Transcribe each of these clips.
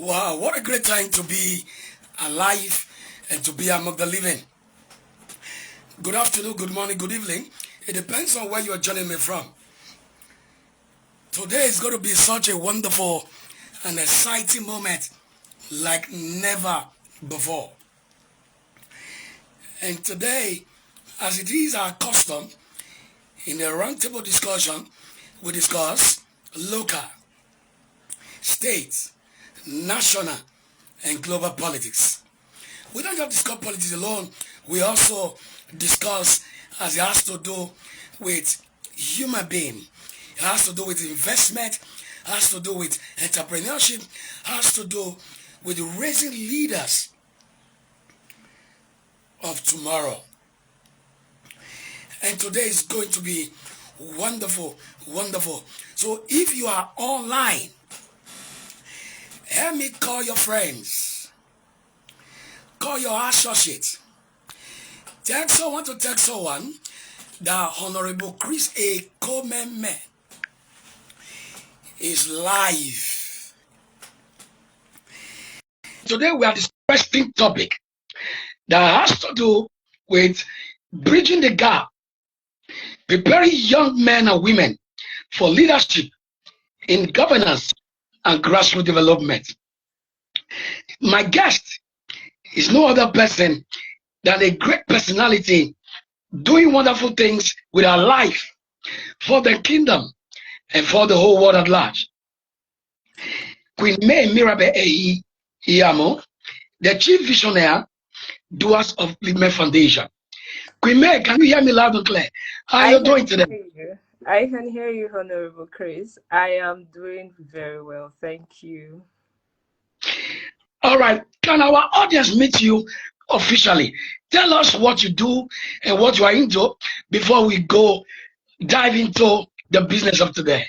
Wow, what a great time to be alive and to be among the living. Good afternoon, good morning, good evening. It depends on where you're joining me from. Today is going to be such a wonderful and exciting moment like never before. And today, as it is our custom, in a roundtable discussion, we discuss local, state, national, and global politics. We don't just discuss politics alone, we also discuss as it has to do with human being. It has to do with investment, has to do with entrepreneurship, has to do with raising leaders of tomorrow. And today is going to be wonderful, wonderful. So if you are online, help me call your friends, call your associates, text someone to text someone that Honorable Chris Ekomemen is live. Today we are discussing topic that has to do with bridging the gap, preparing young men and women for leadership in governance and grassroots development. My guest is no other person than a great personality doing wonderful things with her life for the kingdom and for the whole world at large. Queen May Mirabe Ehi Iyamo, the chief visionary, doers of Livement Foundation. Queen May, can you hear me loud and clear? How are you doing today? I can hear you, Honorable Chris. I am doing very well. Thank you. All right. Can our audience meet you officially? Tell us what you do and what you are into before we go dive into the business of today.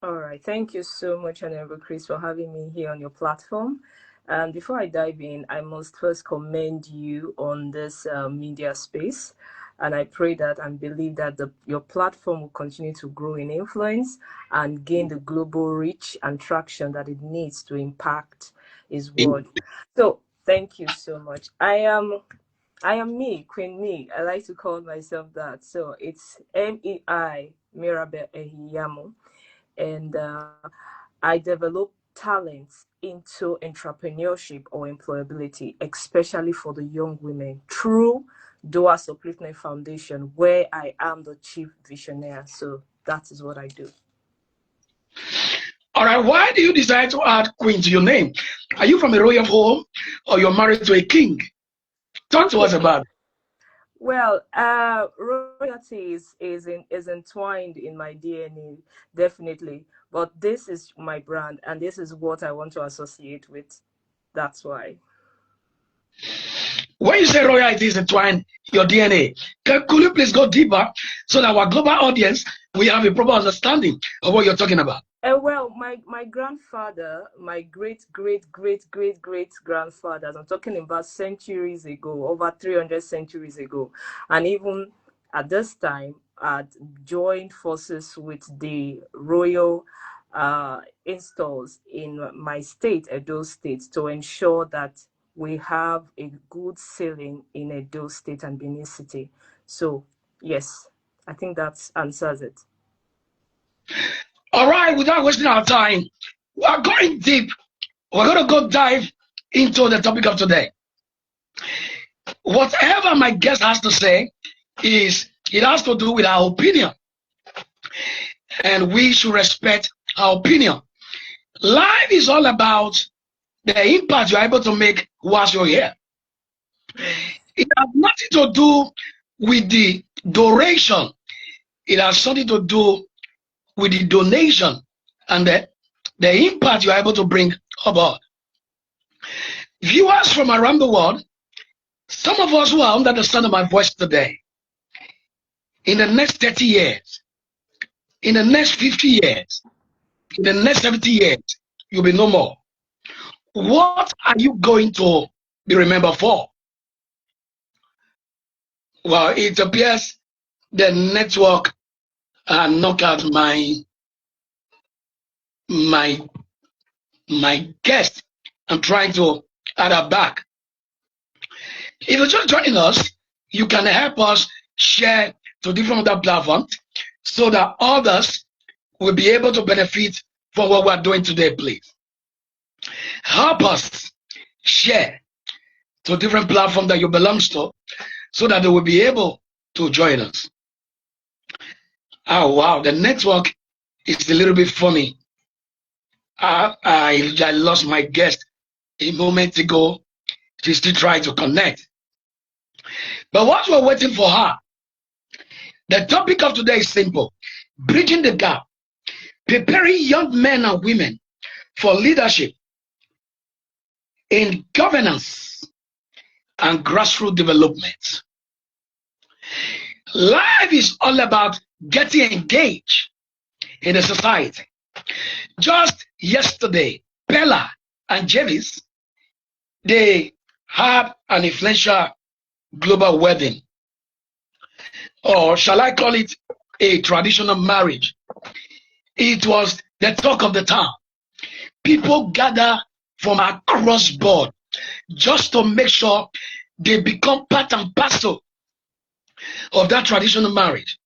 All right. Thank you so much, Honorable Chris, for having me here on your platform. And before I dive in, I must first commend you on this media space. And I pray that and believe that your platform will continue to grow in influence and gain the global reach and traction that it needs to impact his word. So thank you so much. I am me, Queen Me. I like to call myself that. So it's MEI Mirabe Ehiyamo. And I develop talents into entrepreneurship or employability, especially for the young women through Doers Upliftment Foundation, where I am the chief visionary. So that is what I do. All right. Why do you decide to add Queen to your name? Are you from a royal home or you're married to a king? Talk to us about it. Well, royalty is entwined in my DNA, definitely. But this is my brand, and this is what I want to associate with. That's why. When you say royalty is entwined your DNA, could you please go deeper so that our global audience will have a proper understanding of what you're talking about? Well, my grandfather, my great grandfathers, I'm talking about centuries ago, over 300 centuries ago, and even at this time, had joined forces with the royal installs in my state, Edo State, to ensure that we have a good sailing in Edo State and Benin City. So, yes, I think that answers it. All right, without wasting our time, we are going deep. We're going to go dive into the topic of today. Whatever my guest has to say is it has to do with our opinion, and we should respect our opinion. Life is all about the impact you're able to make whilst you're here. It has nothing to do with the duration. It has something to do with the donation and the impact you're able to bring about. Viewers from around the world, some of us who are under the sound of my voice today, in the next 30 years, in the next 50 years, in the next 70 years, you'll be no more. What are you going to be remembered for? Well, it appears the network knocked out my guest. I'm trying to add that back. If you're just joining us, you can help us share to different other platforms so that others will be able to benefit from what we're doing today, please. Help us share to different platforms that you belong to so that they will be able to join us. Oh, wow, the network is a little bit funny. I lost my guest a moment ago. She's still trying to connect. But while we're waiting for her, the topic of today is simple: bridging the gap, preparing young men and women for leadership in governance and grassroots development. Life is all about getting engaged in the society. Just yesterday, Bella and Javis, they had an influential global wedding, or shall I call it a traditional marriage. It was the talk of the town. People gather from across board just to make sure they become part and parcel of that traditional marriage.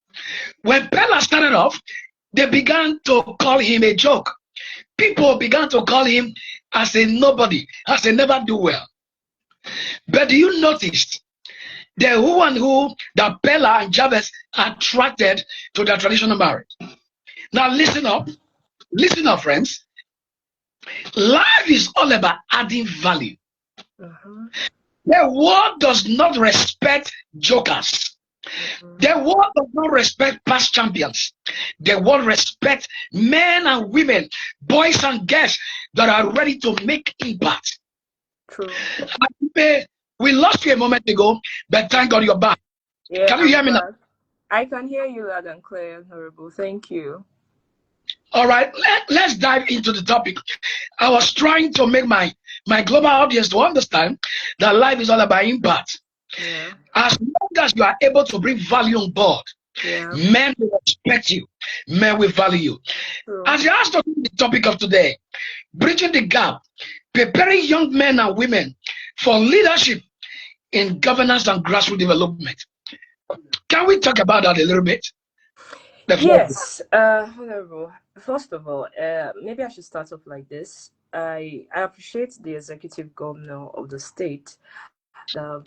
When Bella started off, they began to call him a joke. People began to call him as a nobody, as a never do well. But do you notice the who and who that Bella and Jabez attracted to their traditional marriage? Now listen up, friends. Life is all about adding value. Uh-huh. The world does not respect jokers. The world does not respect past champions. The world respects men and women, boys and girls that are ready to make impact. True. We lost you a moment ago, but thank God you're back. Yeah, Can you hear me now? I can hear you loud and clear, Honorable. Thank you. All right, let's dive into the topic. I was trying to make my global audience to understand that life is all about impact. Yeah. As long as you are able to bring value on board, Yeah. men will respect you, men will value you. True. As you asked the topic of today, bridging the gap, preparing young men and women for leadership in governance and grassroots development. Can we talk about that a little bit? Yes, Honorable. First of all, maybe I should start off like this. I appreciate the executive governor of the state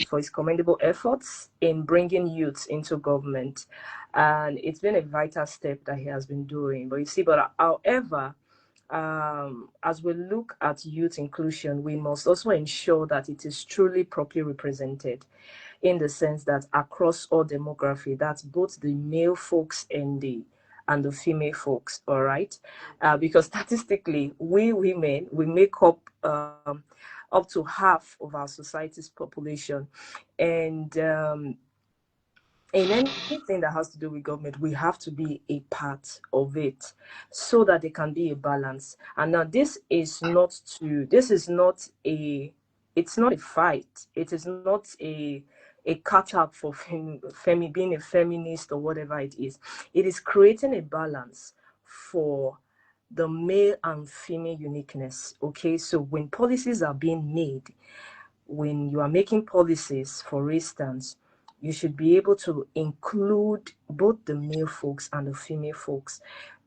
for his commendable efforts in bringing youth into government, and it's been a vital step that he has been doing. But you see, however, as we look at youth inclusion, we must also ensure that it is truly properly represented, in the sense that across all demography, that's both the male folks and the female folks, all right? Because statistically, we women, we make up to half of our society's population. And in anything that has to do with government, we have to be a part of it so that there can be a balance. And now this is not a it's not a fight. It is not a catch up for being a feminist or whatever it is. It is creating a balance for the male and female uniqueness. Okay, so when policies are being made, when you are making policies, for instance, you should be able to include both the male folks and the female folks,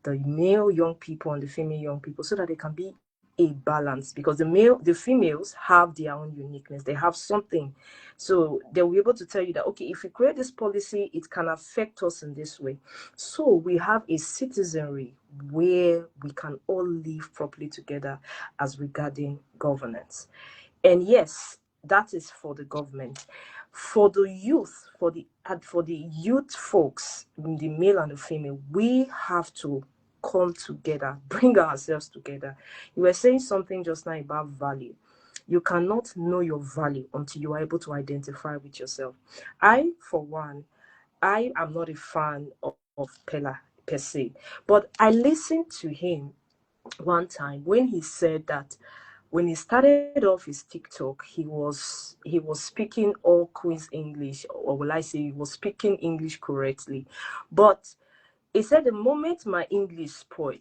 the male young people and the female young people, so that there can be a balance. Because the females have their own uniqueness, they have something, so they'll be able to tell you that, okay, if we create this policy, it can affect us in this way. So we have a citizenry where we can all live properly together as regarding governance. And yes, that is for the government. For the youth, for the youth folks, the male and the female, we have to come together, bring ourselves together. You were saying something just now about value. You cannot know your value until you are able to identify with yourself. I, for one, I am not a fan of Pella per se, but I listened to him one time when he said that when he started off his TikTok, he was speaking all Queen's English, or will I say he was speaking English correctly. But he said the moment my English spoiled,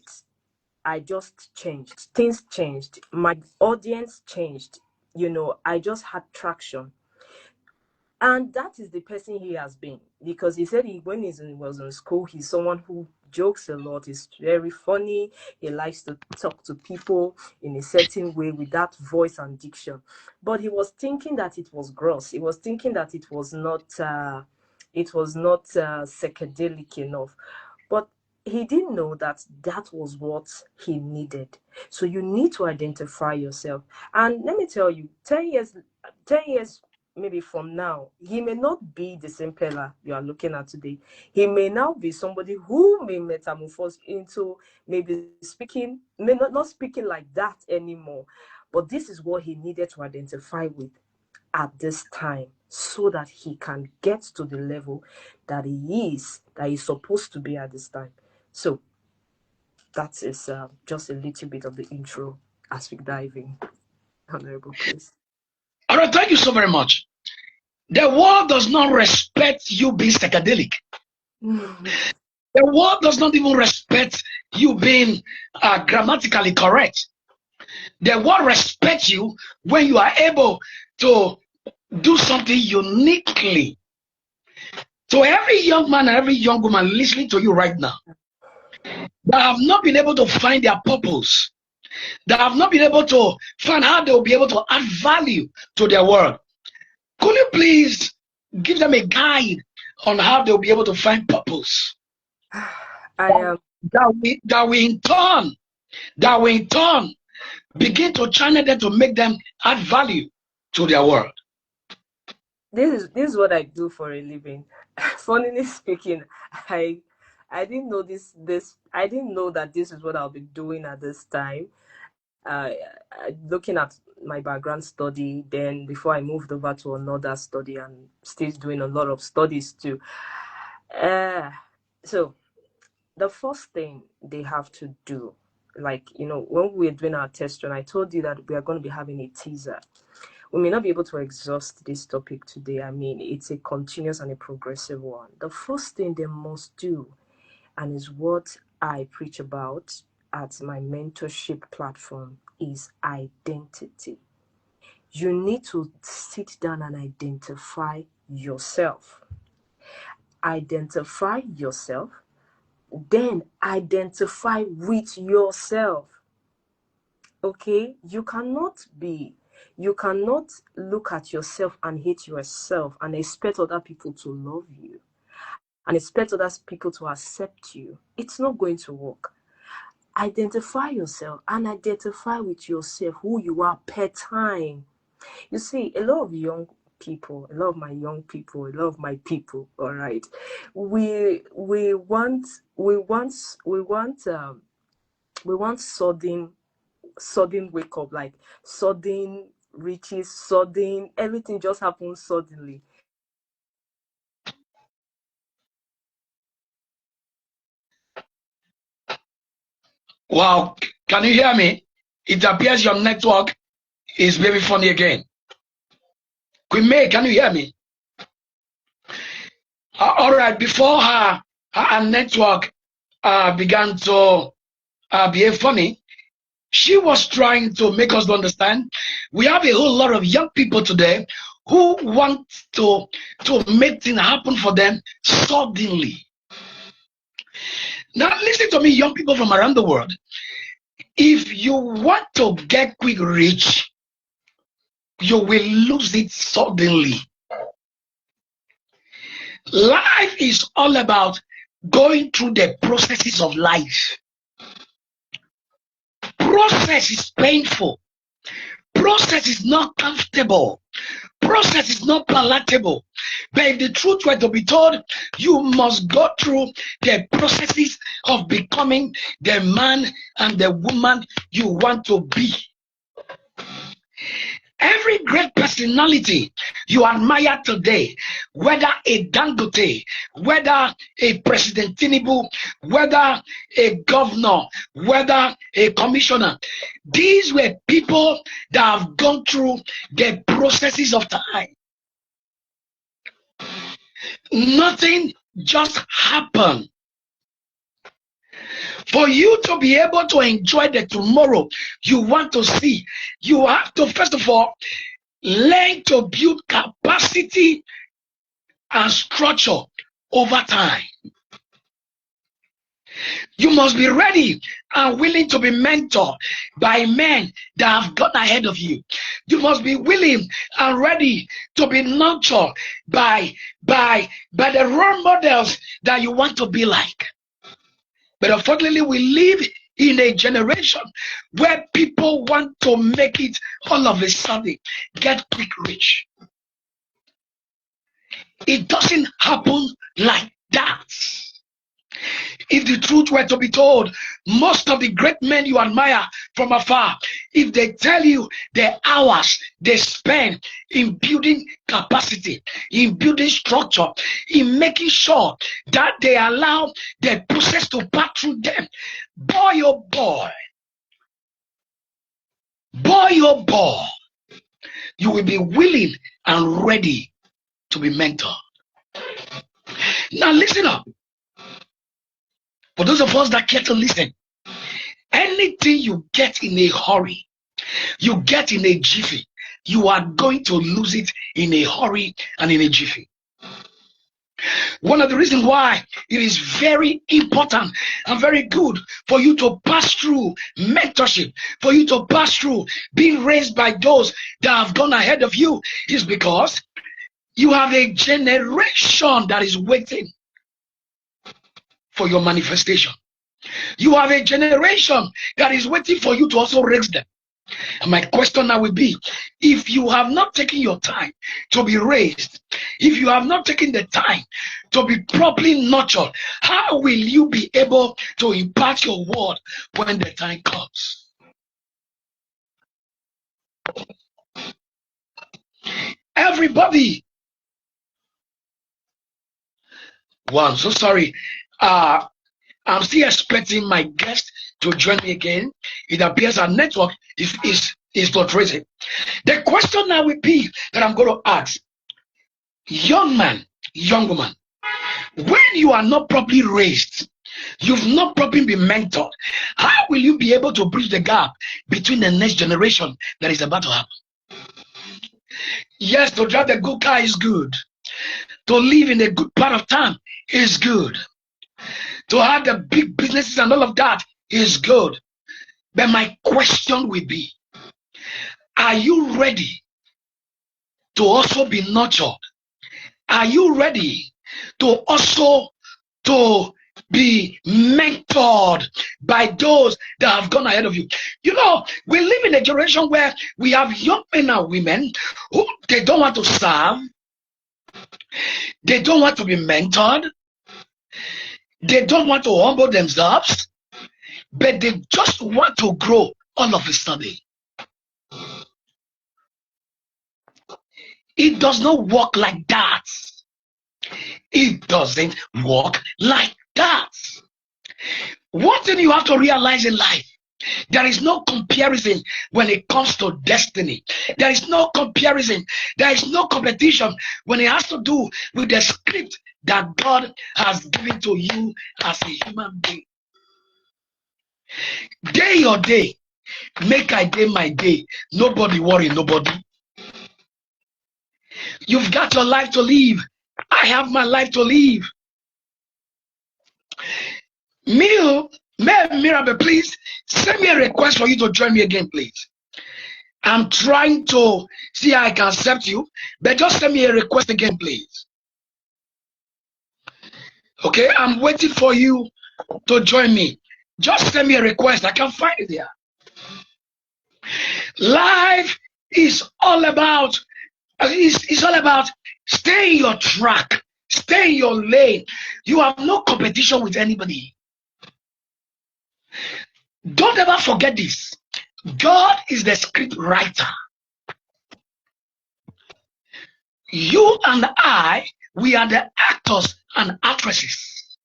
I just changed. Things changed. My audience changed. I just had traction. And that is the person he has been, because he said when was in school, he's someone who jokes a lot. He's very funny. He likes to talk to people in a certain way with that voice and diction. But he was thinking that it was gross. He was thinking that it was not psychedelic enough. But he didn't know that that was what he needed. So you need to identify yourself. And let me tell you, 10 years maybe from now, he may not be the same Pella you are looking at today. He may now be somebody who may metamorphose into maybe speaking, may not speaking like that anymore. But this is what he needed to identify with at this time, so that he can get to the level that he's supposed to be at this time. So that is just a little bit of the intro as we dive in, Honorable Chris. All right, thank you so very much. The world does not respect you being psychedelic. The world does not even respect you being grammatically correct. The world respects you when you are able to do something uniquely. So every young man and every young woman listening to you right now that have not been able to find their purpose, that have not been able to find how they'll be able to add value to their world, could you please give them a guide on how they'll be able to find purpose? I am That we in turn begin to channel them to make them add value to their world. this is what I do for a living. Funnily speaking, I didn't know this I didn't know that this is what I'll be doing at this time. Looking at my background study, then before I moved over to another study, and still doing a lot of studies too. So the first thing they have to do, like, when we're doing our test run, I told you that we are going to be having a teaser. We may not be able to exhaust this topic today. I mean, it's a continuous and a progressive one. The first thing they must do, and is what I preach about at my mentorship platform, is identity. You need to sit down and identify yourself. Identify yourself, then identify with yourself. Okay? You cannot look at yourself and hate yourself and expect other people to love you and expect other people to accept you. It's not going to work. Identify yourself and identify with yourself, who you are per time. You see, a lot of young people, a lot of my young people, a lot of my people, all right, we want sudden wake up, like sudden riches, sudden everything just happens suddenly. Wow, can you hear me? It appears your network is very funny again. Queen May, can you hear me? All right, before her network began to behave funny, she was trying to make us understand we have a whole lot of young people today who want to make things happen for them suddenly. Now, listen to me, young people from around the world. If you want to get quick rich, you will lose it suddenly. Life is all about going through the processes of life. Process is painful. Process is not comfortable. Process is not palatable. But if the truth were to be told, you must go through the processes of becoming the man and the woman you want to be. Every great personality you admire today, whether a Dangote, whether a President Tinubu, whether a governor, whether a commissioner, these were people that have gone through the processes of time. Nothing just happened. For you to be able to enjoy the tomorrow you want to see, you have to, first of all, learn to build capacity and structure over time. You must be ready and willing to be mentored by men that have gone ahead of you. You must be willing and ready to be nurtured by the role models that you want to be like. But unfortunately, we live in a generation where people want to make it all of a sudden, get quick rich. It doesn't happen like that. If the truth were to be told, most of the great men you admire from afar, if they tell you the hours they spend in building capacity, in building structure, in making sure that they allow the process to pass through them, boy oh boy, you will be willing and ready to be mentored. Now listen up. For those of us that care to listen, anything you get in a hurry, you get in a jiffy, you are going to lose it in a hurry and in a jiffy. One of the reasons why it is very important and very good for you to pass through mentorship, for you to pass through being raised by those that have gone ahead of you, is because you have a generation that is waiting for your manifestation. You have a generation that is waiting for you to also raise them. And my question now will be, if you have not taken your time to be raised, if you have not taken the time to be properly nurtured, how will you be able to impart your word when the time comes? Everybody. Wow, I'm so sorry. I'm still expecting my guest to join me again. It appears our network is fluctuating. The question now will be that I'm going to ask, young man, young woman, when you are not properly raised, you've not properly been mentored, how will you be able to bridge the gap between the next generation that is about to happen? Yes, to drive the good car is good. To live in a good part of town is good. To have the big businesses and all of that is good. But my question will be, are you ready to also be nurtured? Are you ready to also to be mentored by those that have gone ahead of you? You know, we live in a generation where we have young men and women who they don't want to serve, they don't want to be mentored, they don't want to humble themselves, but they just want to grow all of a sudden. It does not work like that. It doesn't work like that. One thing you have to realize in life, there is no comparison when it comes to destiny. There is no comparison. There is no competition when it has to do with the script that God has given to you as a human being. Day your day, make I day my day. Nobody worry, nobody. You've got your life to live. I have my life to live. Mirabel, please send me a request for you to join me again, please. I'm trying to see how I can accept you, but just send me a request again, please. Okay, I'm waiting for you to join me. Just send me a request. I can find it there. Life is all about it's all about stay in your track, stay in your lane. You have no competition with anybody. Don't ever forget this. God is the script writer. You and I, we are the actors and actresses.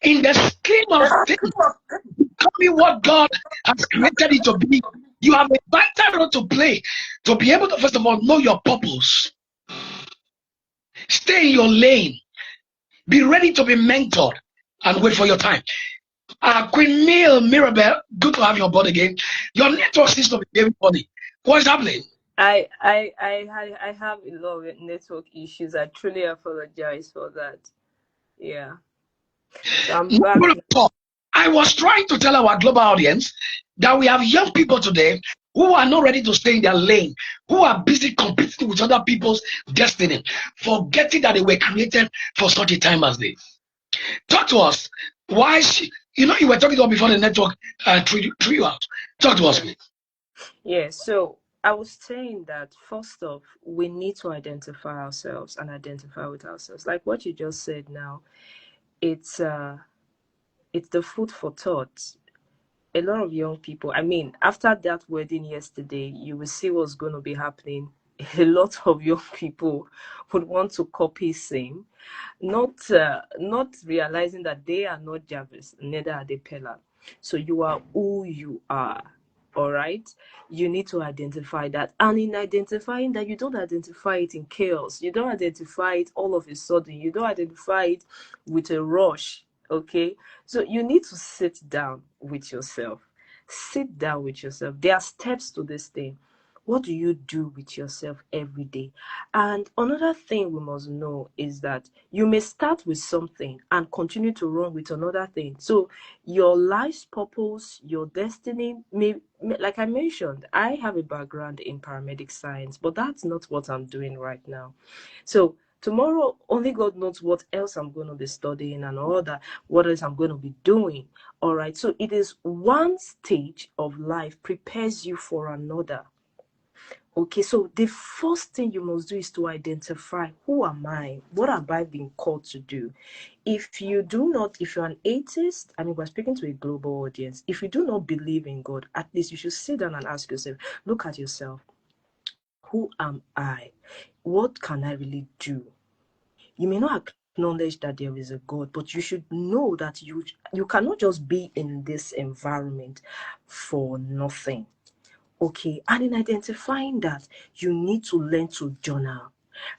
In the scheme of things, becoming what God has created it to be, you have a vital role to play to be able to, first of all, know your purpose. Stay in your lane. Be ready to be mentored. and wait for your time. Queen Mirabel, good to have you on board again. Your network seems to be very funny. What's happening? I have a lot of network issues. I truly apologize for that. Yeah. So I'm No back problem now. at all. I was trying to tell our global audience that we have young people today who are not ready to stay in their lane, who are busy competing with other people's destiny, forgetting that they were created for such a time as this. Talk to us. You were talking about before the network threw you out. Talk to us, please. Yeah, so I was saying that first off, we need to identify ourselves and identify with ourselves. Like what you just said now, it's uh it's the food for thought. A lot of young people, I mean, after that wedding yesterday, you will see what's going to be happening. A lot of young people would want to copy same, not realizing that they are not Jarvis, neither are they Pella. So you are who you are. All right, you need to identify that, and in identifying that, you don't identify it in chaos, you don't identify it all of a sudden, you don't identify it with a rush. Okay, so you need to sit down with yourself. Sit down with yourself. There are steps to this thing. What do you do with yourself every day? And another thing we must know is that you may start with something and continue to run with another thing. So your life's purpose, your destiny like I mentioned, I have a background in paramedic science, but that's not what I'm doing right now. So tomorrow, only God knows what else I'm going to be studying and all that, what else I'm going to be doing. All right. So it is one stage of life prepares you for another. Okay, so the first thing you must do is to identify, who am I? What have I been called to do? If you're an atheist, I mean, we're speaking to a global audience. If you do not believe in God, at least you should sit down and ask yourself, look at yourself. Who am I? What can I really do? You may not acknowledge that there is a God, but you should know that you cannot just be in this environment for nothing. Okay, and in identifying that, you need to learn to journal,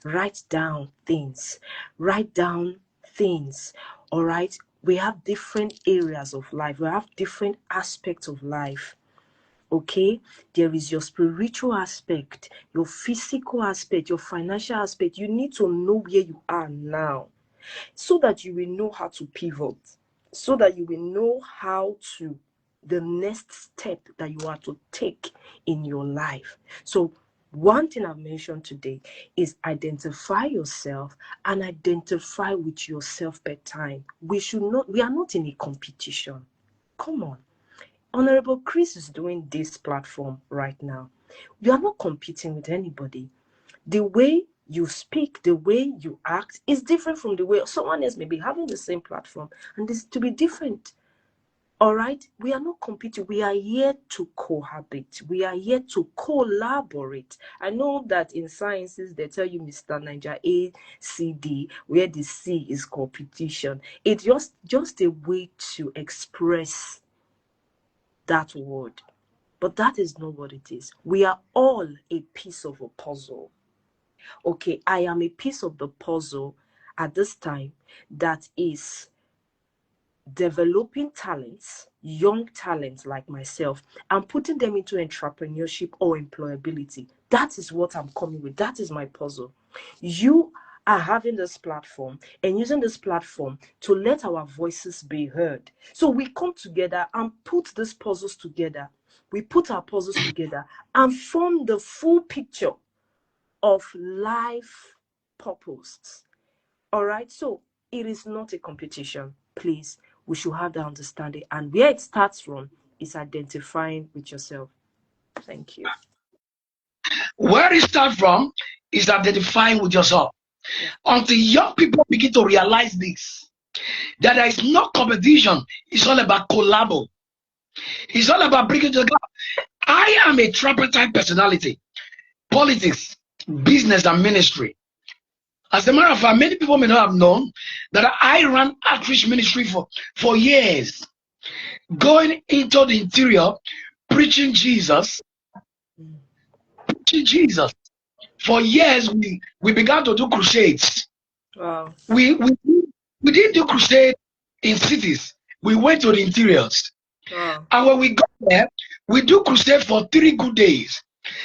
write down things, write down things. All right, we have different areas of life, we have different aspects of life. Okay, there is your spiritual aspect, your physical aspect, your financial aspect. You need to know where you are now so that you will know how to pivot, so that you will know how to the next step that you are to take in your life. So one thing I've mentioned today is identify yourself and identify with yourself per time. We are not in a competition. Come on. Honorable Chris is doing this platform right now. We are not competing with anybody. The way you speak, the way you act is different from the way someone else may be having the same platform, and this to be different. All right, we are not competing. We are here to cohabit. We are here to collaborate. I know that in sciences they tell you Mr. Niger ACD, where the C is competition. It's just a way to express that word, but that is not what it is. We are all a piece of a puzzle. Okay, I am a piece of the puzzle at this time that is developing talents, young talents like myself, and putting them into entrepreneurship or employability. That is what I'm coming with. That is my puzzle. You are having this platform and using this platform to let our voices be heard. So we come together and put these puzzles together. We put our puzzles together and form the full picture of life purpose. All right, so it is not a competition. Please, we should have that understanding. And where it starts from is identifying with yourself. Thank you. Where it starts from is identifying with yourself. Yeah. Until young people begin to realize this, that there is no competition, it's all about collabo. It's all about bringing to the club. I am a tripartite personality: politics, business, and ministry. As a matter of fact, many people may not have known that I ran outreach ministry for years, going into the interior, preaching Jesus, preaching Jesus. For years, we began to do crusades. Wow. We didn't do crusade in cities. We went to the interiors. Wow. And when we got there, we do crusade for 3 good days.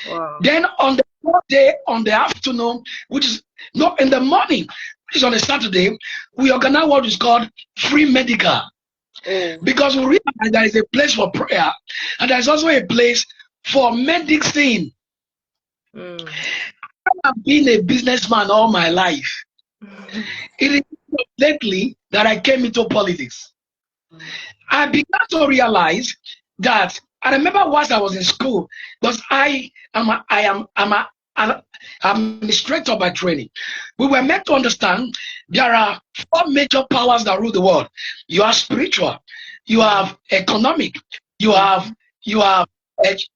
Wow. Then on the fourth day, on the afternoon, which is not in the morning, which is on a Saturday, we organize what is called free medical. Oh. Because we realize there is a place for prayer and there's also a place for medicine. Mm. I've been a businessman all my life. It is lately that I came into politics. I began to realize that I remember once I was in school, because an administrator by training. We were meant to understand there are four major powers that rule the world. You have spiritual, you have economic, you have you have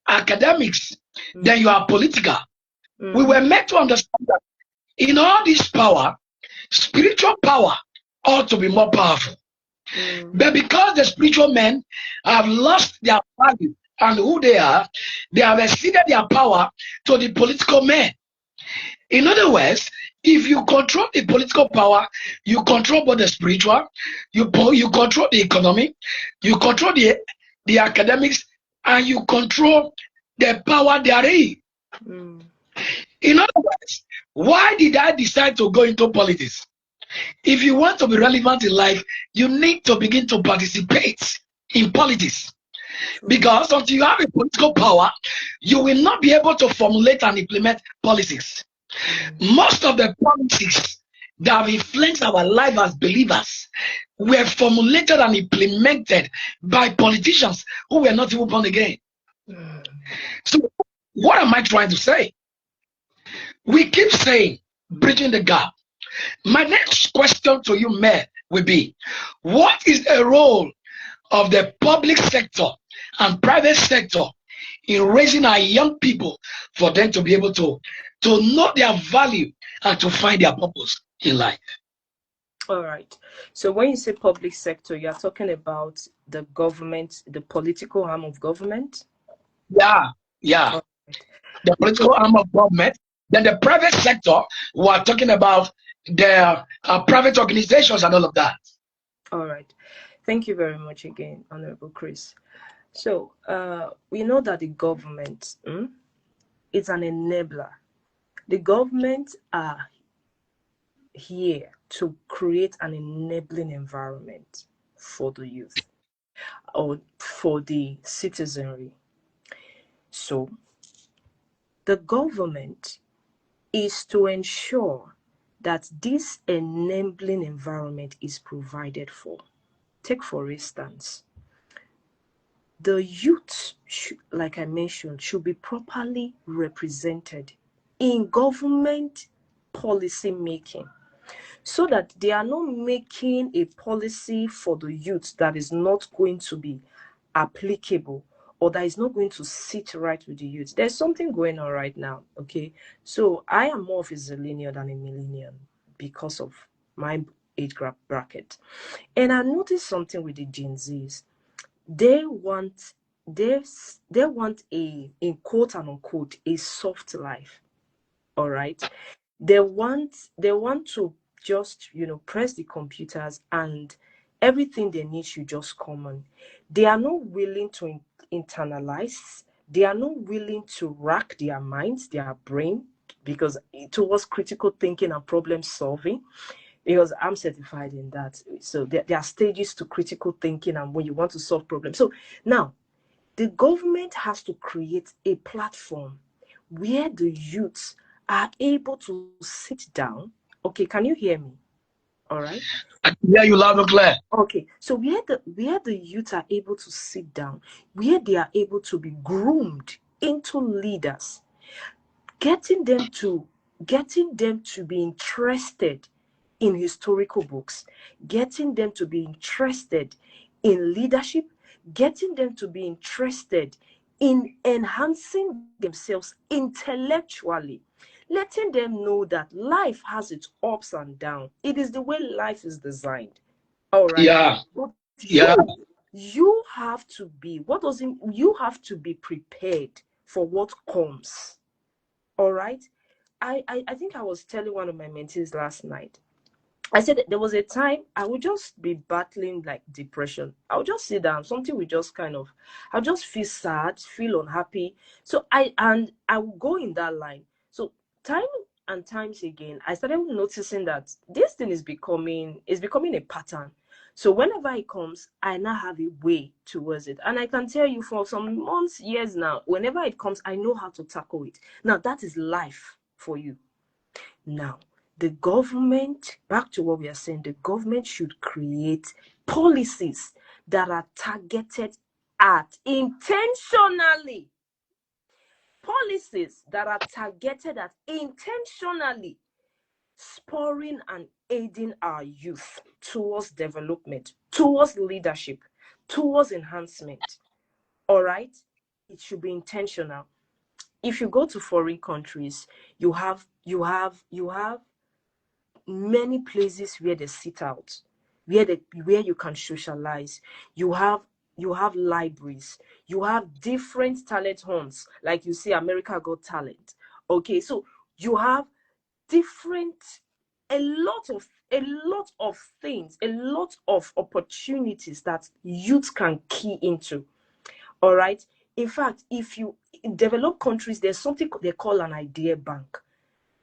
academics, then you have political. We were meant to understand that in all this power, spiritual power ought to be more powerful. But because the spiritual men have lost their value and who they have exceeded their power to the political men. In other words, if you control the political power, you control both the spiritual, you control the economy, you control the academics, and you control the power therein. In other words, why did I decide to go into politics? If you want to be relevant in life, you need to begin to participate in politics. Because until you have a political power, you will not be able to formulate and implement policies. Most of the policies that have influenced our life as believers were formulated and implemented by politicians who were not even born again. So, what am I trying to say? We keep saying bridging the gap. My next question to you, Mayor, will be what is the role of the public sector and private sector in raising our young people for them to be able to know their value and to find their purpose in life? All right. So when you say public sector, you're talking about the government, the political arm of government? Yeah. All right. The political arm of government. Then the private sector, we are talking about the private organizations and all of that. All right. Thank you very much again, Honorable Chris. So we know that the government is an enabler. The government are here to create an enabling environment for the youth or for the citizenry. So the government is to ensure that this enabling environment is provided for. Take for instance, the youth, like I mentioned, should be properly represented in government policy making so that they are not making a policy for the youth that is not going to be applicable or that is not going to sit right with the youth. There's something going on right now, okay? So I am more of a zillennial than a millennial because of my age bracket. And I noticed something with the Gen Zs. They want they want a, in quote and unquote, a soft life. All right. They want to just press the computers and everything they need should just come on. They are not willing to internalize. They are not willing to rack their minds, their brain, because towards critical thinking and problem solving, because I'm certified in that. So there are stages to critical thinking and when you want to solve problems. So now the government has to create a platform where the youths are able to sit down. Okay, can you hear me? All right. I can hear you loud and clear. Okay, so where the youth are able to sit down, where they are able to be groomed into leaders, getting them to be interested in historical books, getting them to be interested in leadership, getting them to be interested in enhancing themselves intellectually, letting them know that life has its ups and downs. It is the way life is designed. All right. Yeah. But Yeah. you have to be, you have to be prepared for what comes. All right. I think I was telling one of my mentees last night. I said there was a time I would just be battling like depression. I would just sit down, something would just kind of, I'll just feel sad, feel unhappy. So I would go in that line. So time and times again, I started noticing that this thing is becoming a pattern. So whenever it comes, I now have a way towards it. And I can tell you for some months, years now, whenever it comes, I know how to tackle it. Now that is life for you. Now, the government, back to what we are saying, the government should create policies that are targeted at intentionally, policies that are targeted at intentionally spurring and aiding our youth towards development, towards leadership, towards enhancement. All right? It should be intentional. If you go to foreign countries, you have many places where they sit out, where you can socialize. You have libraries, you have different talent hunts, like you see America Got Talent. Okay, so you have different, a lot of things, a lot of opportunities that youth can key into. All right. In fact, if you in developed countries, there's something they call an idea bank.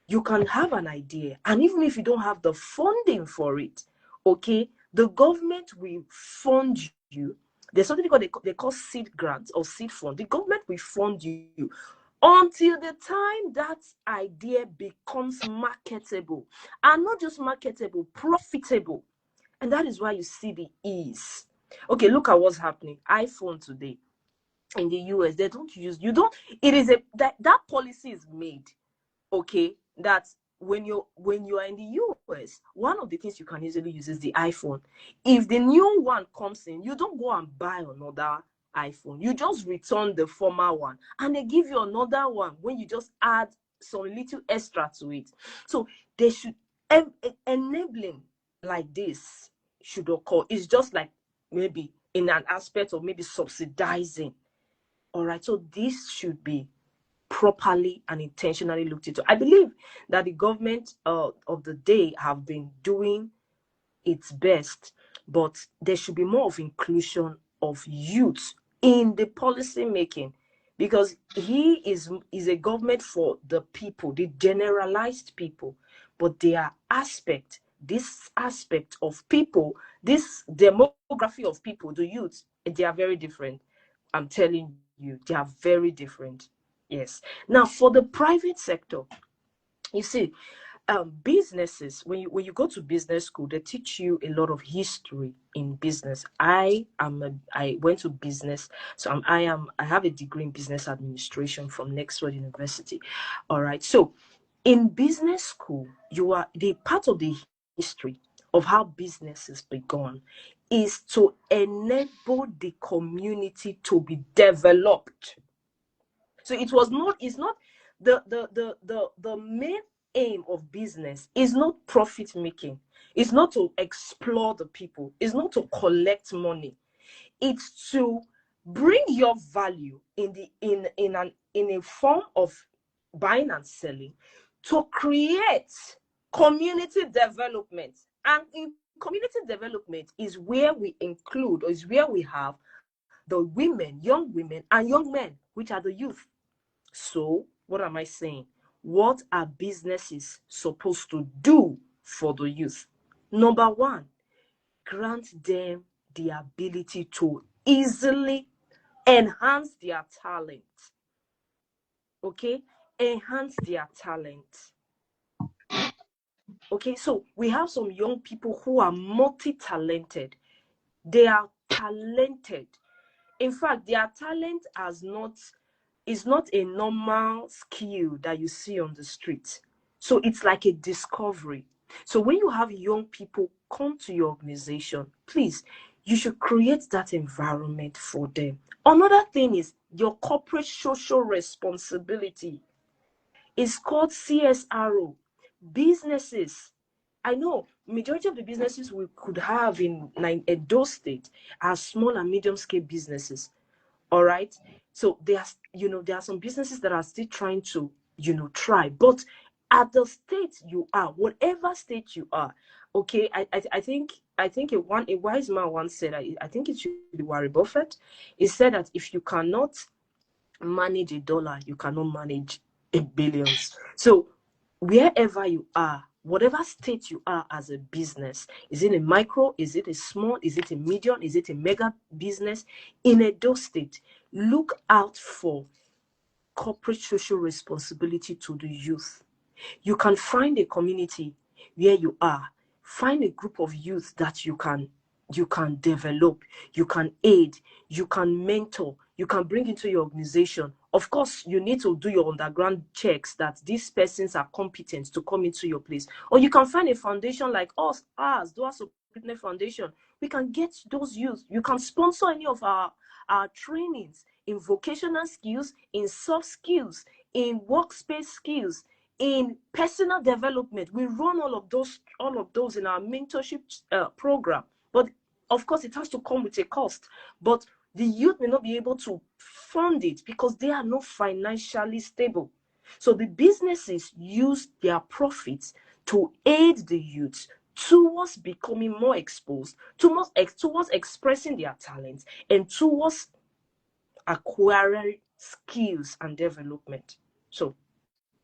You can have an idea, and even if you don't have the funding for it, okay, the government will fund you. There's something they call seed grants or seed fund. The government will fund you until the time that idea becomes marketable, and not just marketable, profitable. And that is why you see the ease. Okay, look at what's happening. iPhone today in the US, they don't use, you don't, it is a, that policy is made, okay, that when you are in the US, one of the things you can easily use is the iPhone. If the new one comes in, you don't go and buy another iPhone. You just return the former one, and they give you another one when you just add some little extra to it. So they should, enabling like this should occur. It's just like maybe in an aspect of maybe subsidizing. All right, so this should be properly and intentionally looked into. I believe that the government of the day have been doing its best, but there should be more of inclusion of youth in the policy making, because he is a government for the people, the generalized people, but this aspect of people, this demography of people, the youth, they are very different. I'm telling you, they are very different. Yes. Now, for the private sector, you see, businesses, when you go to business school, they teach you a lot of history in business. I went to business, so I have a degree in business administration from Nextwood University. All right, so in business school, you are the part of the history of how businesses begun is to enable the community to be developed. So it's not the main aim of business is not profit making. It's not to explore the people. It's not to collect money. It's to bring your value in a form of buying and selling to create community development. And in community development is where we include, or is where we have the young women and young men, which are the youth. So, what am I saying? What are businesses supposed to do for the youth? Number one, grant them the ability to easily enhance their talent. Okay? Enhance their talent. Okay, so we have some young people who are multi-talented. They are talented. In fact, their talent is not a normal skill that you see on the street. So it's like a discovery. So when you have young people come to your organization, please, you should create that environment for them. Another thing is your corporate social responsibility. It's called CSRO. Businesses, I know majority of the businesses we could have in Edo State are small and medium scale businesses. All right. So there are some businesses that are still trying to, try. But at the state you are, whatever state you are. Okay, I think a wise man once said, I think it should be Warren Buffett. He said that if you cannot manage $1, you cannot manage a billions. So wherever you are, whatever state you are as a business, is it a micro, is it a small, is it a medium, is it a mega business, in a those state, look out for corporate social responsibility to the youth. You can find a community where you are, find a group of youth that you can develop, you can aid, you can mentor, you can bring into your organization. Of course, you need to do your underground checks that these persons are competent to come into your place. Or you can find a foundation like ours, Doers Fitness Foundation. We can get those youth. You can sponsor any of our trainings in vocational skills, in soft skills, in workspace skills, in personal development. We run all of those in our mentorship program. But of course, it has to come with a cost. But the youth may not be able to fund it because they are not financially stable. So the businesses use their profits to aid the youth towards becoming more exposed, towards expressing their talents, and towards acquiring skills and development. So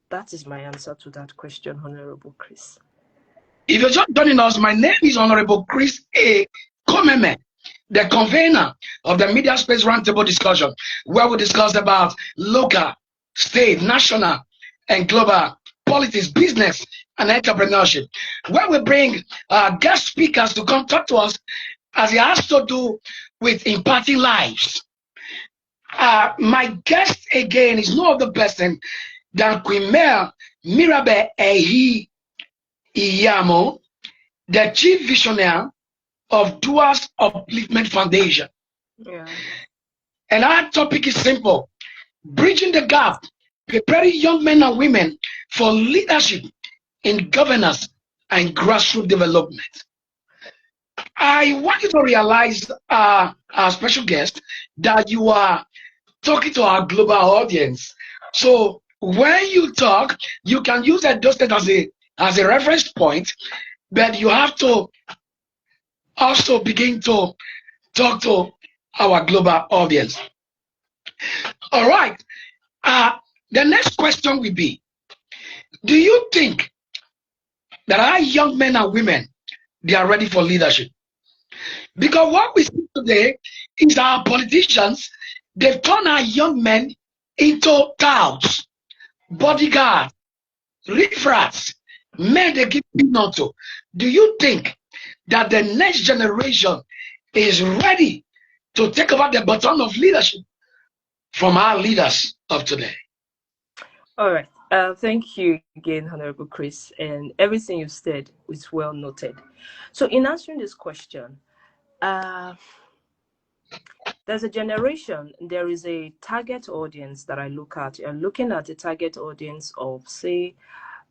that is my answer to that question, Honorable Chris. If you're just joining us, my name is Honorable Chris Ekomemen, the convener of the Media Space Roundtable discussion, where we discuss about local, state, national, and global politics, business, and entrepreneurship, where we bring guest speakers to come talk to us as it has to do with impacting lives. My guest again is no other person than Queen Mirabe Ehi Iyamo, the chief visionary of Doers Upliftment Foundation. Yeah. And our topic is simple: bridging the gap, preparing young men and women for leadership in governance and grassroots development. I want you to realize, our special guest, that you are talking to our global audience. So when you talk, you can use that dosage as a reference point, but you have to also begin to talk to our global audience. All right. The next question will be: do you think that our young men and women, they are ready for leadership? Because what we see today is our politicians, they've turned our young men into touts, bodyguards, riffraffs, men they give peanut to. Do you think that the next generation is ready to take over the baton of leadership from our leaders of today? All right. Thank you again, Honorable Chris, and everything you said is well noted. So, in answering this question, uh, there's a generation, there is a target audience that I look at. You're looking at a target audience of, say,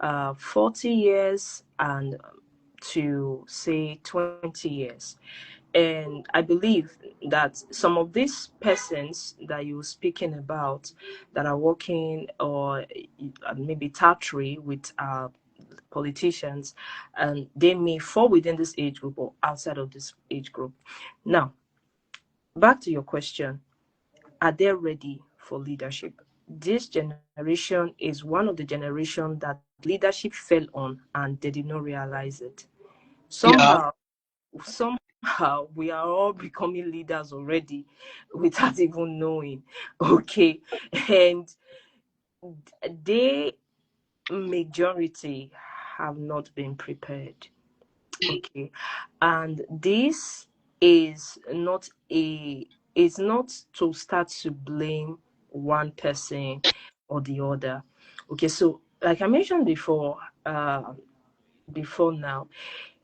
40 years and to, say, 20 years. And I believe that some of these persons that you were speaking about that are working or maybe tertiary with politicians, and they may fall within this age group or outside of this age group. Now, back to your question, are they ready for leadership? This generation is one of the generations that leadership fell on and they did not realize it. Yeah. Somehow we are all becoming leaders already without even knowing. Okay. And they majority have not been prepared. Okay. And this is not a is not to start to blame one person or the other. Okay, so like I mentioned before now,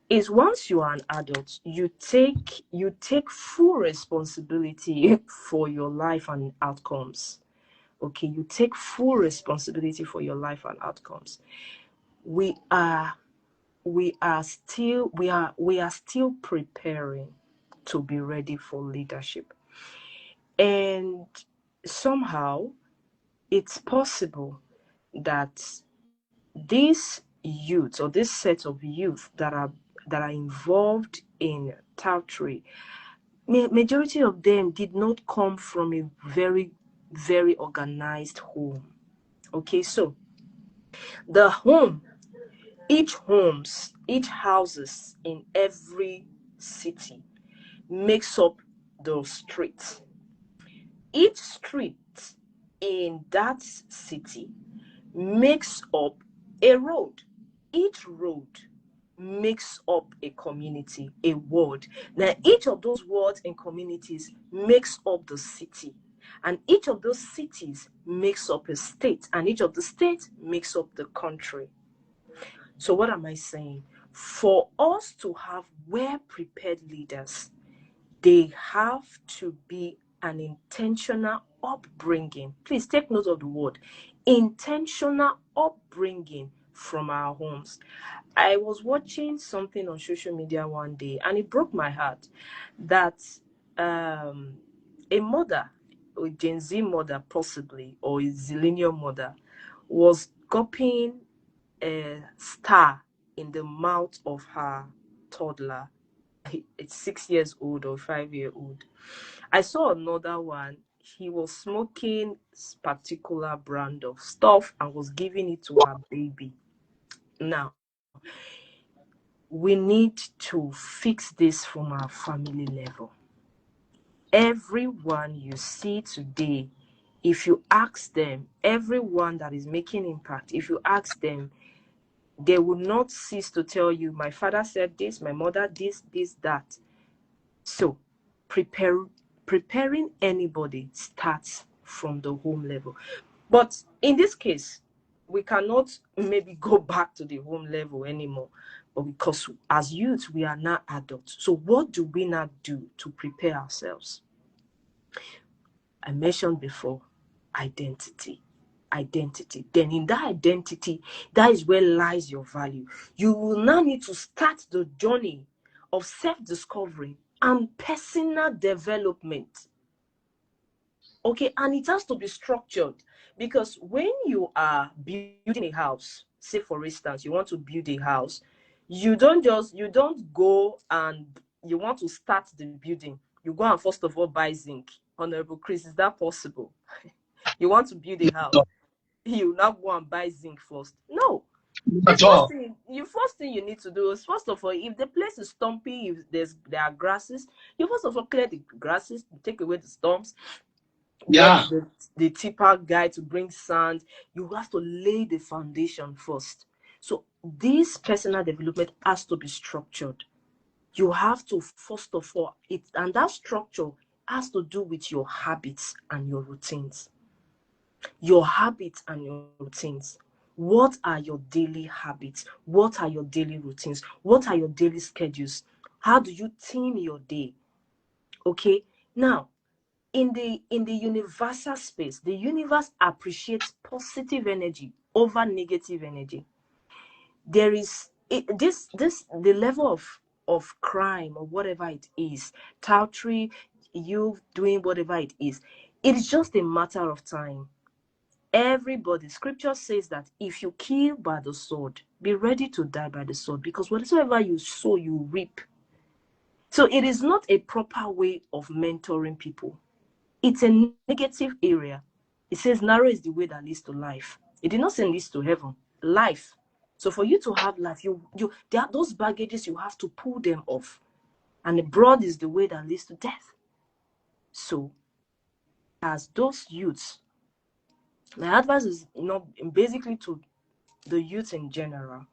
is once you are an adult, you take full responsibility for your life and outcomes. Okay, you take full responsibility for your life and outcomes. We are still preparing to be ready for leadership. And somehow it's possible that these youth, or this set of youth that are involved in touchery, majority of them did not come from a very, very organized home. Okay, so the home, each houses in every city makes up the street. Each street in that city makes up a road. Each road makes up a community, a ward. Now, each of those wards and communities makes up the city. And each of those cities makes up a state. And each of the states makes up the country. So, what am I saying? For us to have well-prepared leaders, they have to be an intentional upbringing. Please take note of the word intentional upbringing from our homes. I was watching something on social media one day and it broke my heart that a mother, a Gen Z mother possibly, or a zillennial mother, was gulping a star in the mouth of her toddler. It's 6 years old or 5 year old. I saw another one. He was smoking particular brand of stuff and was giving it to her baby. Now, we need to fix this from our family level. Everyone you see today, if you ask them, everyone that is making impact, if you ask them, they will not cease to tell you, my father said this, my mother this, that. So preparing anybody starts from the home level. But in this case, we cannot maybe go back to the home level anymore, but because as youth, we are now adults. So what do we now do to prepare ourselves? I mentioned before, identity. Then in that identity, that is where lies your value. You will now need to start the journey of self-discovery and personal development. Okay, and it has to be structured, because when you are building a house, say for instance, you want to build a house, you don't go and you want to start the building. You go and first of all buy zinc. Honorable Chris, is that possible? You want to build a house, you now go and buy zinc first? No. The At first all. thing, you need to do is, first of all, if the place is stumpy, if there are grasses, you first of all clear the grasses, take away the stumps, get Yeah. the tipper guy to bring sand. You have to lay the foundation first. So this personal development has to be structured. You have to first of all, and that structure has to do with your habits and your routines. Your habits and your routines. What are your daily habits? What are your daily routines? What are your daily schedules? How do you team your day? Okay. Now, in the universal space, the universe appreciates positive energy over negative energy. There is this the level of crime or whatever it is, touchery, you doing whatever it is. It is just a matter of time. Everybody, scripture says that if you kill by the sword, be ready to die by the sword, because whatsoever you sow, you reap. So it is not a proper way of mentoring people. It's a negative area. It says narrow is the way that leads to life. It did not say leads to heaven. Life. So for you to have life, there are those baggages, you have to pull them off. And the broad is the way that leads to death. So as those youths, my advice is, basically to the youth in general,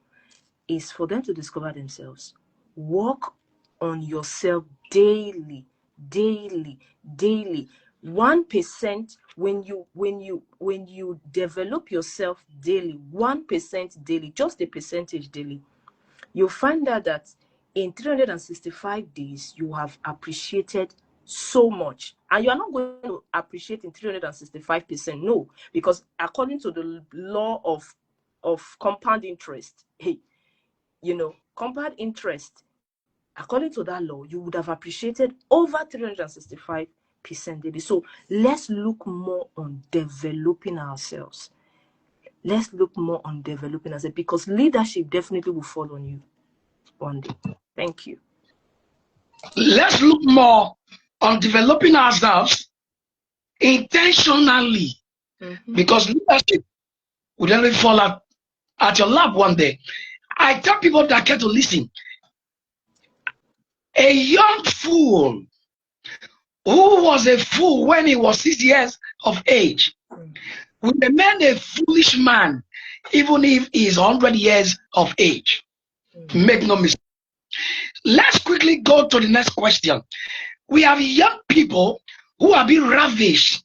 is for them to discover themselves. Work on yourself daily, daily, daily. 1%, when you develop yourself daily, 1% daily, just a percentage daily, you'll find out that in 365 days you have appreciated so much. And you are not going to appreciate in 365%, no, because according to the law of compound interest, hey, compound interest, according to that law, you would have appreciated over 365% daily. So let's look more on developing ourselves. let's look more on developing ourselves, because leadership definitely will fall on you one day. Thank you. Let's look more on developing ourselves intentionally, because leadership will only fall at your lap one day. I tell people that care to listen, a young fool who was a fool when he was 6 years of age will remain a foolish man even if he is 100 years of age. Make no mistake. Let's quickly go to the next question. We have young people who are being ravished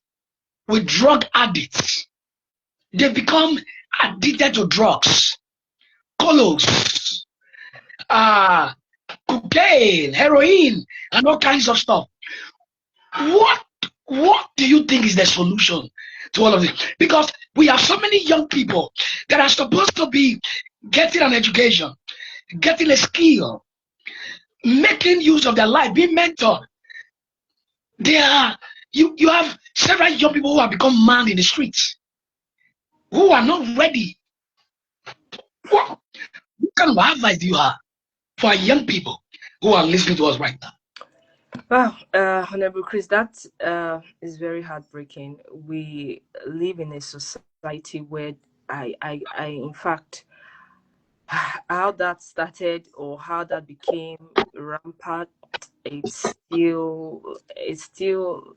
with drug addicts. They become addicted to drugs, colos, cocaine, heroin, and all kinds of stuff. What do you think is the solution to all of this? Because we have so many young people that are supposed to be getting an education, getting a skill, making use of their life, being mentored. You have several young people who have become mad in the streets, who are not ready. What kind of advice do you have for young people who are listening to us right now? Wow, Honorable Chris, that is very heartbreaking. We live in a society where in fact, how that started or how that became rampant, it's still, it's still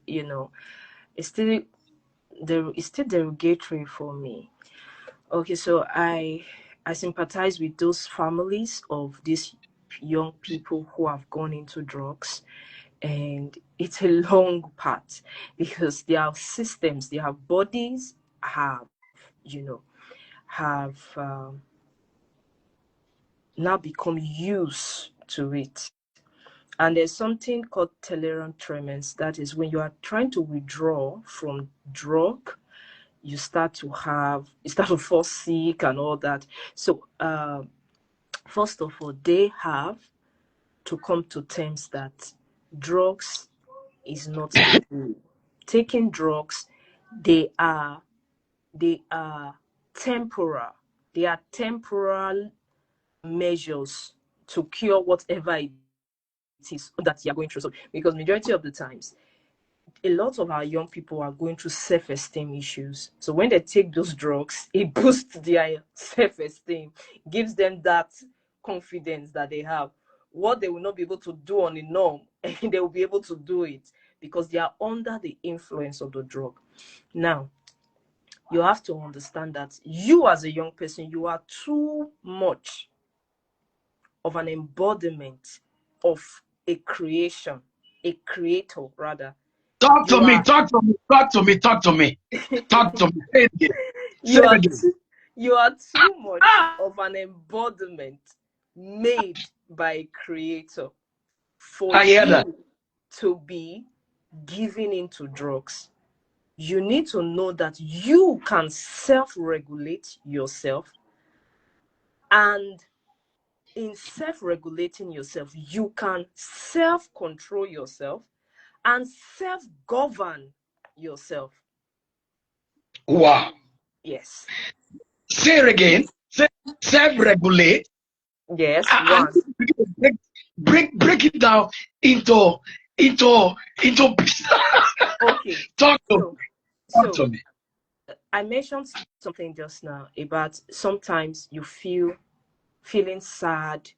derogatory for me. Okay, so I sympathize with those families of these young people who have gone into drugs, and it's a long path because their systems, their bodies have, have now become used to it. And there's something called tolerant tremens. That is when you are trying to withdraw from drug, you start to fall sick and all that. So first of all, they have to come to terms that drugs is not the goal. Taking drugs, they are temporal. They are temporal measures to cure whatever it is that you are going through. So, because majority of the times, a lot of our young people are going through self-esteem issues. So when they take those drugs, it boosts their self-esteem, gives them that confidence that they have. What they will not be able to do on the norm, and they will be able to do it because they are under the influence of the drug. Now, you have to understand that you as a young person, you are too much of an embodiment of a creator rather. Talk to me. Talk to me. Talk to me. Say it again. You are too much of an embodiment made by a creator for you to be giving into drugs. You need to know that you can self-regulate yourself, and in self-regulating yourself, you can self-control yourself and self-govern yourself. Wow. Yes. Say it again. Self-regulate. Yes. Break it down into okay. Talk to me. I mentioned something just now about sometimes you feeling sad.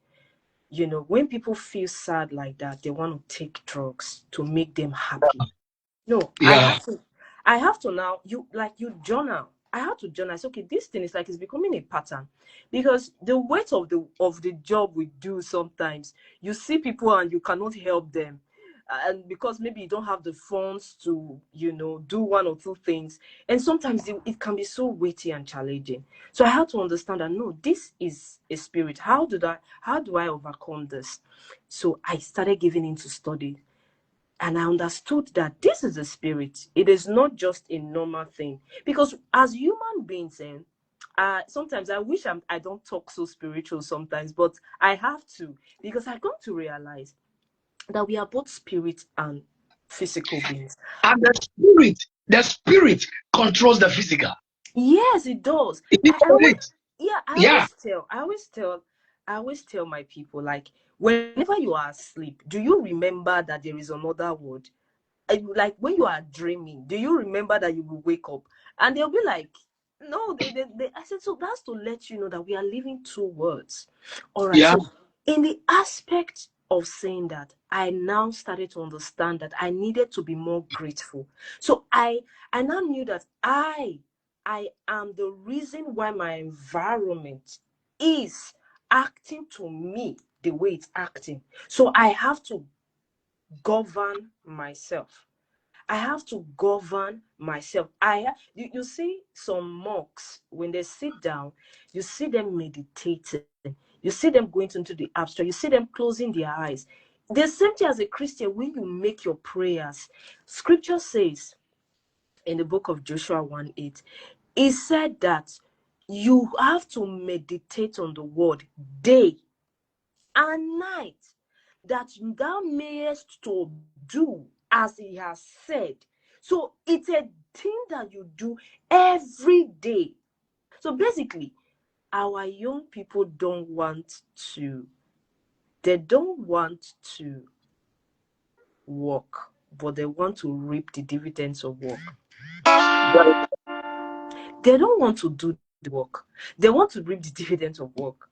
When people feel sad like that, they want to take drugs to make them happy. No, yeah. I have to now, you journal. I have to journal. I say, okay, this thing is like it's becoming a pattern, because the weight of the job we do, sometimes you see people and you cannot help them, and because maybe you don't have the funds to do one or two things, and sometimes it can be so weighty and challenging. So I had to understand that no, this is a spirit. How do I overcome this? So I started giving into study. And I understood that this is a spirit. It is not just a normal thing. Because as human beings, sometimes I wish I don't talk so spiritual sometimes, but I have to, because I come to realize that we are both spirit and physical beings. And the spirit controls the physical. Yes, it does. It is I what it always, is. yeah, Yeah, I always tell my people, like, whenever you are asleep, do you remember that there is another word? Like when you are dreaming, do you remember that you will wake up? And they'll be like, no, I said, so that's to let you know that we are living two words. All right. yeah, So in the aspect of saying that, I now started to understand that I needed to be more grateful. So I now knew that I am the reason why my environment is acting to me the way it's acting. So I have to govern myself. I have to govern myself. You see some monks when they sit down, you see them meditating, you see them going into the abstract, you see them closing their eyes. The same thing as a Christian, when you make your prayers, scripture says in the book of Joshua 1:8, it said that you have to meditate on the word day and night, that thou mayest to do as he has said. So it's a thing that you do every day. So basically, our young people they don't want to work, but they want to reap the dividends of work. very, They don't want to do the work. They want to reap the dividends of work.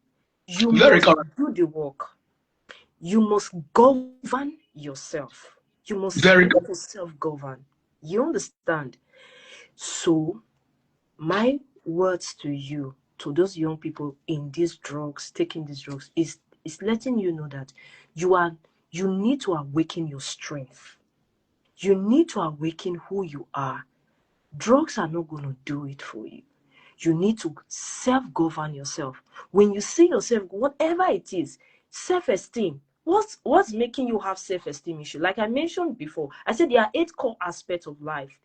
You very must correct. do the work. You must govern yourself. You must be Very able correct. to self-govern. You understand? So my words to you, to those young people in these drugs, taking these drugs, is letting you know that you need to awaken your strength. You need to awaken who you are. Drugs are not going to do it for you. You need to self-govern yourself. When you see yourself, whatever it is, self-esteem. What's making you have self-esteem issue? Like I mentioned before, I said there are 8 core aspects of life.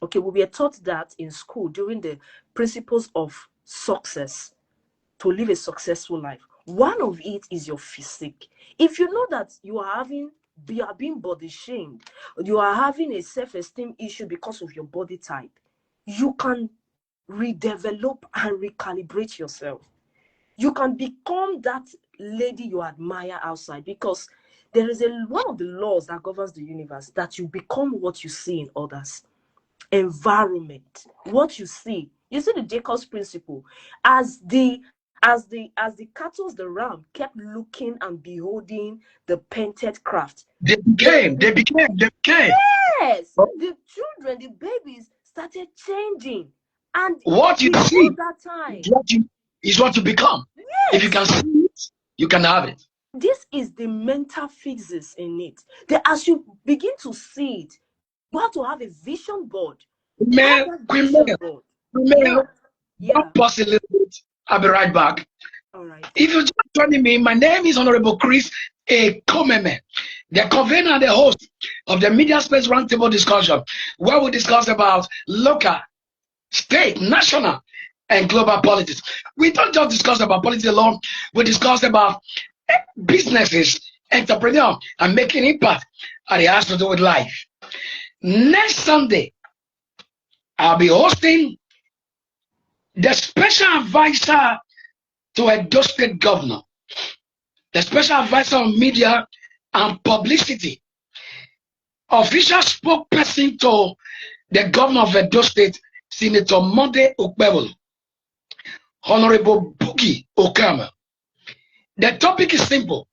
Okay, we were taught that in school during the principles of success to live a successful life. One of it is your physique. If you know that you are being body shamed, you are having a self-esteem issue because of your body type, you can redevelop and recalibrate yourself. You can become that lady you admire outside, because there is one of the laws that governs the universe, that you become what you see in others. Environment, what you see. You see the Jacob's principle. As the cattle, the ram kept looking and beholding the painted craft, They became, they became. yes, the children, the babies started changing. And What you before see that is time, what you become. If you yes, can see it, you can have it. this is the mental physics in it. That as you begin to see it, you have to have a vision board. Have that Queen vision board. Now, yeah, don't pause a little bit. I'll be right back. all right. If you're just joining me, my name is Honorable Chris Ekomemen, the convener and the host of the Media Space Roundtable discussion, where we discuss about local, state, national, and global politics. We don't just discuss about politics alone, we discuss about businesses, entrepreneur, and making impact, and it has to do with life. Next Sunday, I'll be hosting the special advisor to Edo State Governor, the special advisor on media and publicity, official spokesperson to the governor of Edo State, Senator Monday Okpebolo, Honorable Buki Okama. The topic is simple.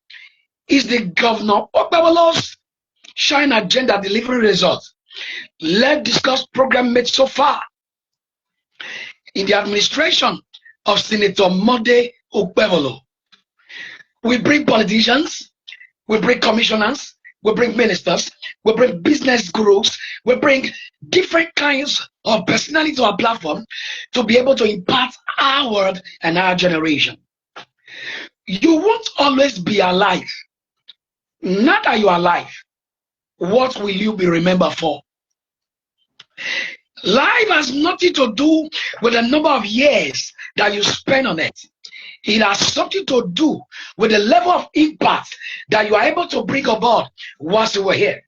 Is the Governor Okpebolo's Shine Agenda delivering results? Let's discuss program made so far in the administration of Senator Monday Okpebolo. We bring politicians, we bring commissioners, we bring ministers, we bring business gurus, we bring different kinds of personality to our platform to be able to impact our world and our generation. You won't always be alive. Not that you are alive. What will you be remembered for? Life has nothing to do with the number of years that you spend on it. It has something to do with the level of impact that you are able to bring about once you were here.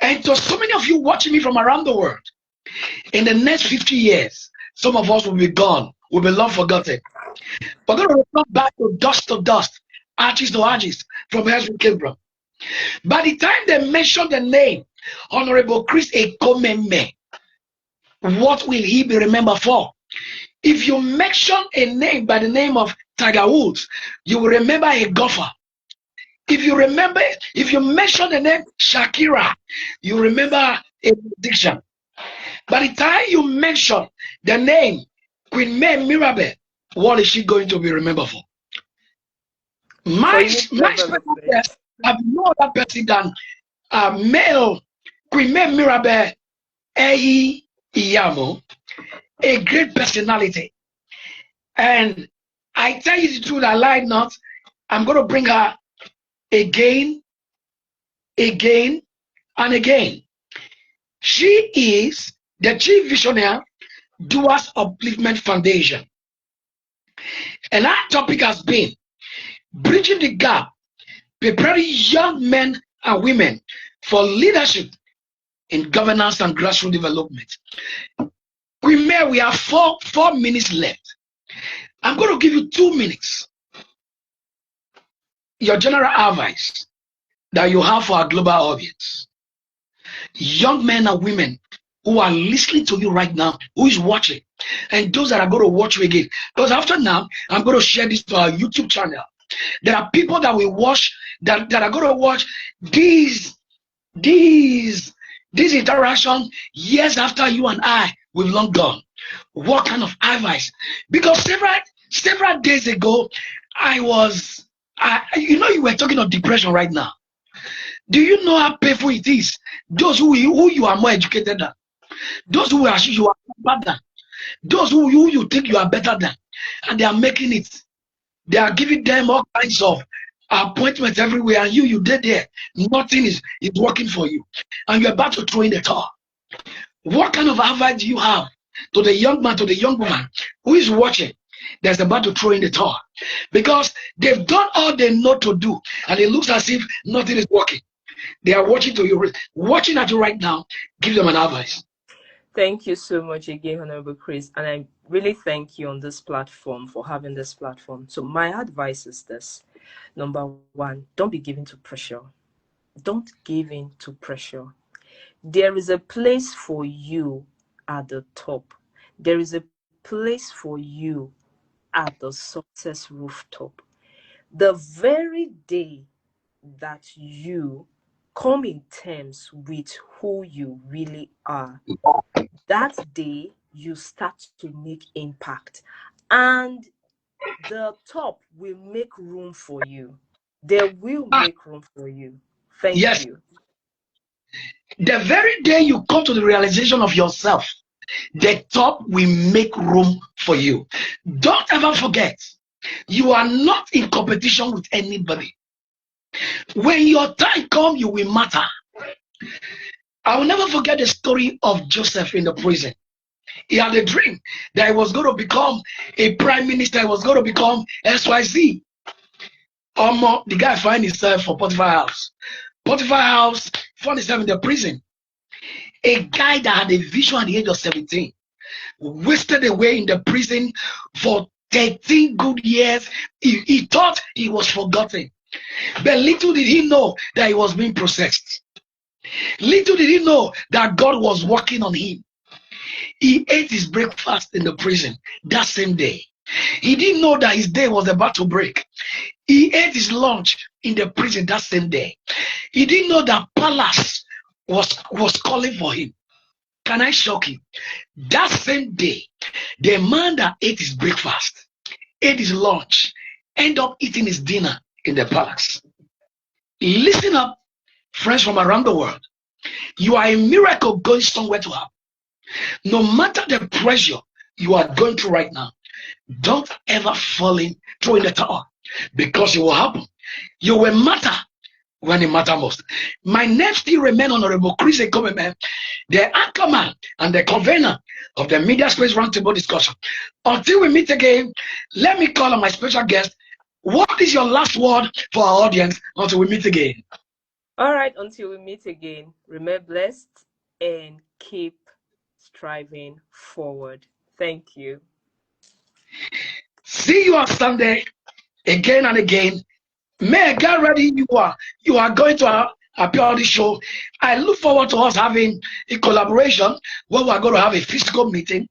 And to so many of you watching me from around the world, in the next 50 years, some of us will be gone, will be long forgotten. We're going to return back to dust, ashes to ashes, from where we came from. By the time they mention the name, Honorable Chris Ekomemen, what will he be remembered for? If you mention a name by the name of Tiger Woods, you will remember a golfer. If you mention the name Shakira, you remember a musician. By the time you mention the name Queen May Mirabel, what is she going to be remembered for? My special guest, I've no other person than male Queen May Mirabel Ehi Iyamo, a great personality. And I tell you the truth, I lie not. I'm going to bring her again, again, and again. She is the chief visionary, Doers Upliftment Foundation. And our topic has been bridging the gap, preparing young men and women for leadership in governance and grassroots development. We have four minutes left. I'm going to give you 2 minutes. Your general advice that you have for our global audience. Young men and women who are listening to you right now, who is watching, and those that are going to watch you again. Because after now, I'm going to share this to our YouTube channel. There are people that will watch, that are going to watch these interaction years after you and I we've long gone. What kind of advice? Because several days ago, you were talking of depression right now. Do you know how painful it is? Those who you are more educated than, those who you are better than, those who you think you are better than, and they are making it. They are giving them all kinds of appointments everywhere, and you did there. Nothing is working for you, and you're about to throw in the towel. What kind of advice do you have to the young man, to the young woman who is watching, that's about to throw in the towel? Because they've done all they know to do, and it looks as if nothing is working. They are watching at you right now. Give them an advice. Thank you so much again, Honorable Chris. And I really thank you on this platform for having this platform. So my advice is this. Number one, don't be given to pressure. Don't give in to pressure. There is a place for you at the top. There is a place for you at the success rooftop. The very day that you come in terms with who you really are, that day you start to make impact, and the top will make room for you. They will make room for you. Thank you. The very day you come to the realization of yourself, the top will make room for you. Don't ever forget, you are not in competition with anybody. When your time comes, you will matter. I will never forget the story of Joseph in the prison. He had a dream that he was going to become a prime minister. He was going to become XYZ. The guy find himself for Potiphar house. Potiphar house found himself in the prison. A guy that had a vision at the age of 17 wasted away in the prison for 13 good years. He thought he was forgotten. But little did he know that he was being processed. Little did he know that God was working on him. He ate his breakfast in the prison that same day. He didn't know that his day was about to break. He ate his lunch in the prison that same day. He didn't know that palace was calling for him. Can I shock you? That same day, the man that ate his breakfast, ate his lunch, ended up eating his dinner in the palace. Listen up, friends from around the world. You are a miracle going somewhere to happen. No matter the pressure you are going through right now, don't ever fall in, throw in the towel, because it will happen. You will matter when it matters most. My name still remains Honorable Chris Ekomemen, the anchorman and the convener of the Media Space Roundtable discussion. Until we meet again, let me call on my special guest. What is your last word for our audience until we meet again? All right, until we meet again, remain blessed and keep striving forward. Thank you. See you on Sunday again and again. May get ready. You are going to appear on the show. I look forward to us having a collaboration where we are going to have a physical meeting.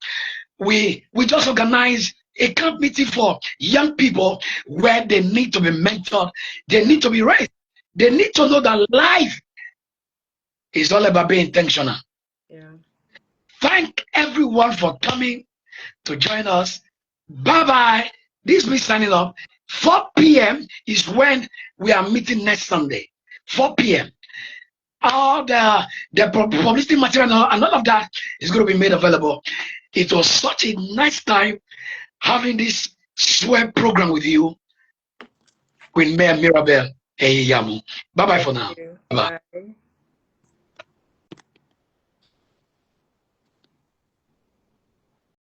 We just organize a camp meeting for young people where they need to be mentored, they need to be raised, they need to know that life is all about being intentional. Yeah. Thank everyone for coming to join us. Bye bye. This be signing up. 4 p.m. is when we are meeting next Sunday. 4 p.m. All the publicity material and all of that is going to be made available. It was such a nice time having this swear program with you, Queen Mayor Mirabel Eyamu. Bye bye for now. You. Bye. Bye.